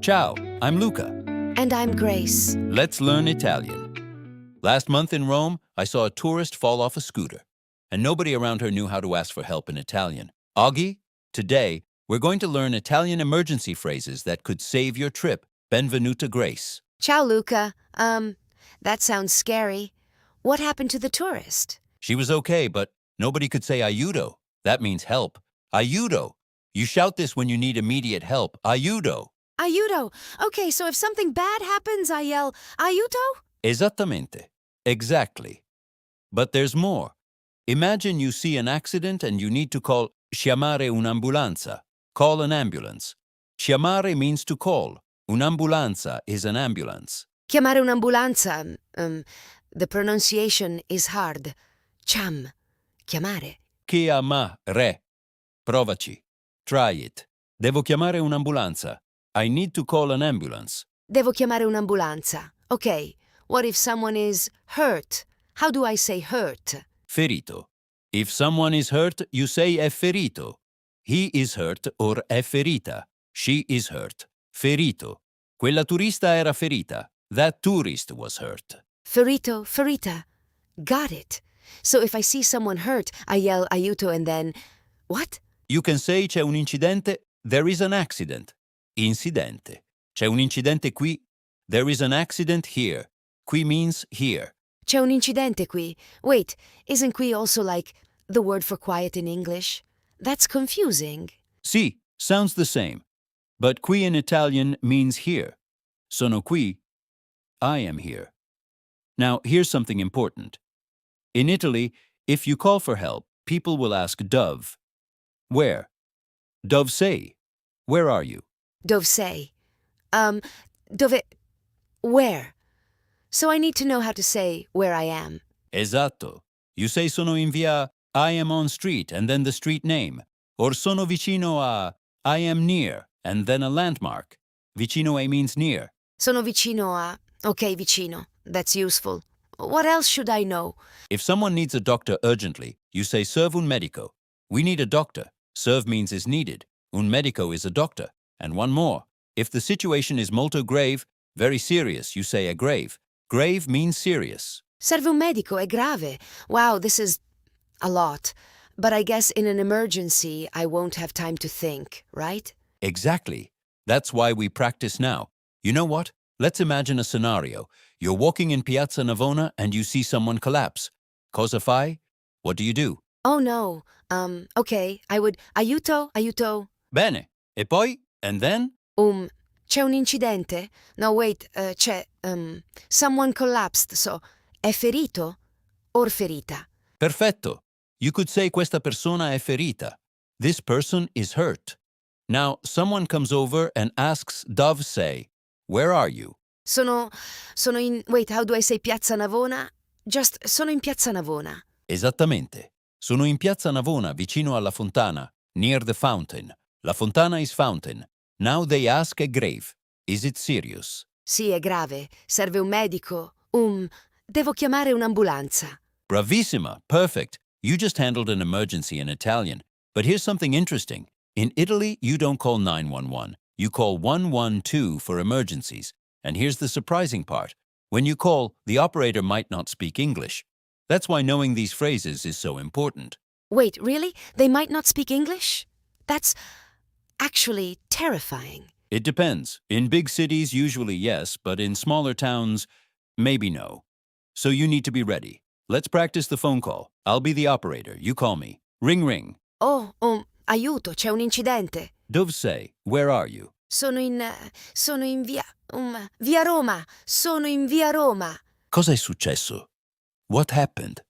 Ciao, I'm Luca. And I'm Grace. Let's learn Italian. Last month in Rome, I saw a tourist fall off a scooter, and nobody around her knew how to ask for help in Italian. Today, we're going to learn Italian emergency phrases that could save your trip. Benvenuta, Grace. Ciao, Luca. That sounds scary. What happened to the tourist? She was okay, but nobody could say aiuto. That means help. Aiuto. You shout this when you need immediate help. Aiuto. Aiuto. Okay, so if something bad happens, I yell, aiuto? Esattamente. Exactly. But there's more. Imagine you see an accident and you need to call chiamare un'ambulanza. Call an ambulance. Chiamare means to call. Un'ambulanza is an ambulance. Chiamare un'ambulanza. The pronunciation is hard. Chiamare. Chiamare. Provaci. Try it. Devo chiamare un'ambulanza. I need to call an ambulance. Devo chiamare un'ambulanza. Okay, what if someone is hurt? How do I say hurt? Ferito. If someone is hurt, you say è ferito. He is hurt or è ferita. She is hurt. Ferito. Quella turista era ferita. That tourist was hurt. Ferito, ferita. Got it. So if I see someone hurt, I yell aiuto and then... What? You can say c'è un incidente, there is an accident. Incidente. C'è un incidente qui, there is an accident here. Qui means here. C'è un incidente qui. Wait, isn't qui also like the word for quiet in English? That's confusing. Sì, sounds the same. But qui in Italian means here. Sono qui. I am here. Now, here's something important. In Italy, if you call for help, people will ask dove. Where? Dove say. Where are you? Dove sei. Dove... Where? So I need to know how to say where I am. Esatto. You say sono in via, I am on street, and then the street name. Or sono vicino a, I am near, and then a landmark. Vicino a means near. Sono vicino a... Okay, vicino. That's useful. What else should I know? If someone needs a doctor urgently, you say serve un medico. We need a doctor. Serve means is needed. Un medico is a doctor. And one more. If the situation is molto grave, very serious, you say è grave. Grave means serious. Serve un medico, è grave. Wow, this is a lot. But I guess in an emergency, I won't have time to think, right? Exactly. That's why we practice now. You know what? Let's imagine a scenario. You're walking in Piazza Navona and you see someone collapse. Cosa fai? What do you do? Oh no. Okay, I would... Aiuto. Bene. E poi? And then? C'è un incidente? No, wait, c'è... someone collapsed, so... È ferito or ferita? Perfetto. You could say questa persona è ferita. This person is hurt. Now, someone comes over and asks Dove say, where are you? Sono in... Wait, how do I say Piazza Navona? Just, sono in Piazza Navona. Esattamente. Sono in Piazza Navona, vicino alla fontana, near the fountain. La fontana is fountain. Now they ask è grave. Is it serious? Sì, è grave. Serve un medico. Devo chiamare un'ambulanza. Bravissima. Perfect. You just handled an emergency in Italian. But here's something interesting. In Italy, you don't call 911. You call 112 for emergencies. And here's the surprising part. When you call, the operator might not speak English. That's why knowing these phrases is so important. Wait, really? They might not speak English? That's actually terrifying. It depends. In big cities, usually yes, but in smaller towns, maybe no. So you need to be ready. Let's practice the phone call. I'll be the operator. You call me. Ring, ring. Oh, aiuto, c'è un incidente. Dove sei? Where are you? Sono in via... via Roma. Sono in via Roma. Cosa è successo? What happened?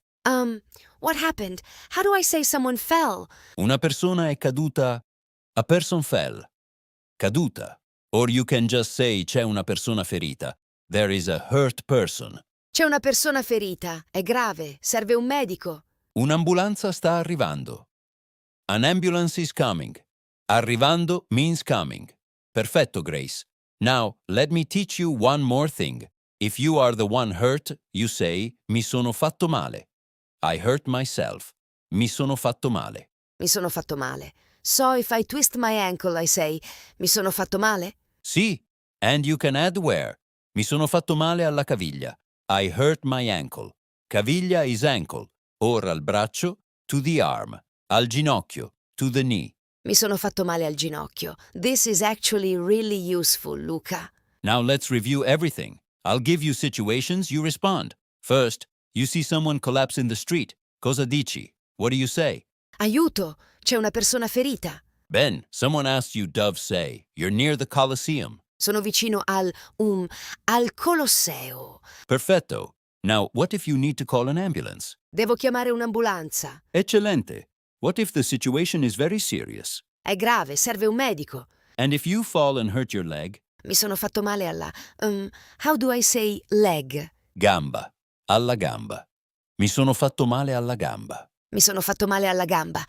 What happened? How do I say someone fell? Una persona è caduta. A person fell. Caduta. Or you can just say c'è una persona ferita. There is a hurt person. C'è una persona ferita. È grave. Serve un medico. Un'ambulanza sta arrivando. An ambulance is coming. Arrivando means coming. Perfetto, Grace. Now, let me teach you one more thing. If you are the one hurt, you say, mi sono fatto male. I hurt myself. Mi sono fatto male. Mi sono fatto male. So if I twist my ankle, I say, mi sono fatto male? Sì, And you can add where. Mi sono fatto male alla caviglia. I hurt my ankle. Caviglia is ankle. Or al braccio, to the arm. Al ginocchio, to the knee. Mi sono fatto male al ginocchio. This is actually really useful, Luca. Now let's review everything. I'll give you situations, you respond. First, you see someone collapse in the street. Cosa dici? What do you say? Aiuto, c'è una persona ferita. Ben, someone asks you Dove say. You're near the Colosseum. Sono vicino al Colosseo. Perfetto. Now, what if you need to call an ambulance? Devo chiamare un'ambulanza. Eccellente. What if the situation is very serious? È grave, serve un medico. And if you fall and hurt your leg? Mi sono fatto male alla... how do I say leg? Gamba. Alla gamba. Mi sono fatto male alla gamba. Mi sono fatto male alla gamba.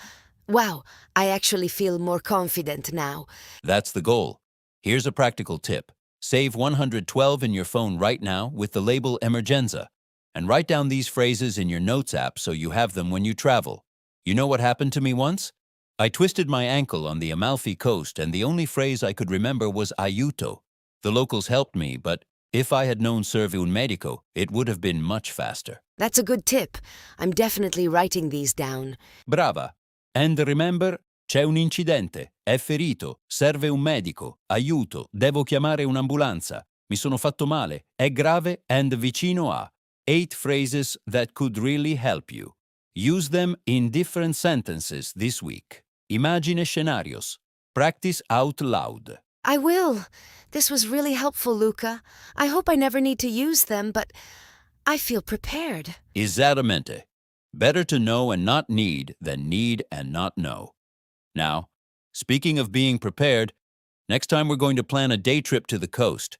Wow, I actually feel more confident now. That's the goal. Here's a practical tip. Save 112 in your phone right now with the label Emergenza, and write down these phrases in your Notes app so you have them when you travel. You know what happened to me once? I twisted my ankle on the Amalfi Coast and the only phrase I could remember was aiuto. The locals helped me, but if I had known serve un medico, it would have been much faster. That's a good tip. I'm definitely writing these down. Brava. And remember, c'è un incidente, è ferito, serve un medico, aiuto, devo chiamare un'ambulanza, mi sono fatto male, è grave and vicino a. 8 phrases that could really help you. Use them in different sentences this week. Imagine scenarios. Practice out loud. I will. This was really helpful, Luca. I hope I never need to use them, but I feel prepared. Esattamente. Better to know and not need than need and not know. Now, speaking of being prepared, next time we're going to plan a day trip to the coast.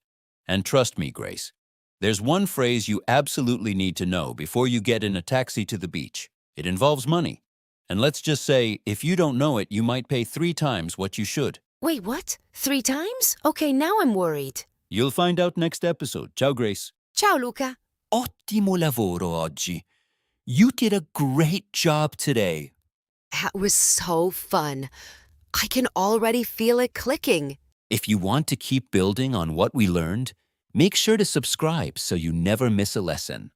And trust me, Grace, there's one phrase you absolutely need to know before you get in a taxi to the beach. It involves money. And let's just say, if you don't know it, you might pay 3 times what you should. Wait, what? 3 times? Okay, now I'm worried. You'll find out next episode. Ciao, Grace. Ciao, Luca. Ottimo lavoro oggi. You did a great job today. That was so fun. I can already feel it clicking. If you want to keep building on what we learned, make sure to subscribe so you never miss a lesson.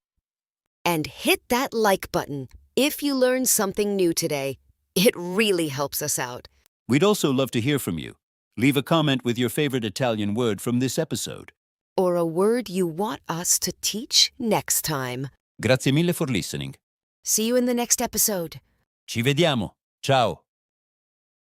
And hit that like button if you learned something new today. It really helps us out. We'd also love to hear from you. Leave a comment with your favorite Italian word from this episode. Or a word you want us to teach next time. Grazie mille for listening. See you in the next episode. Ci vediamo. Ciao.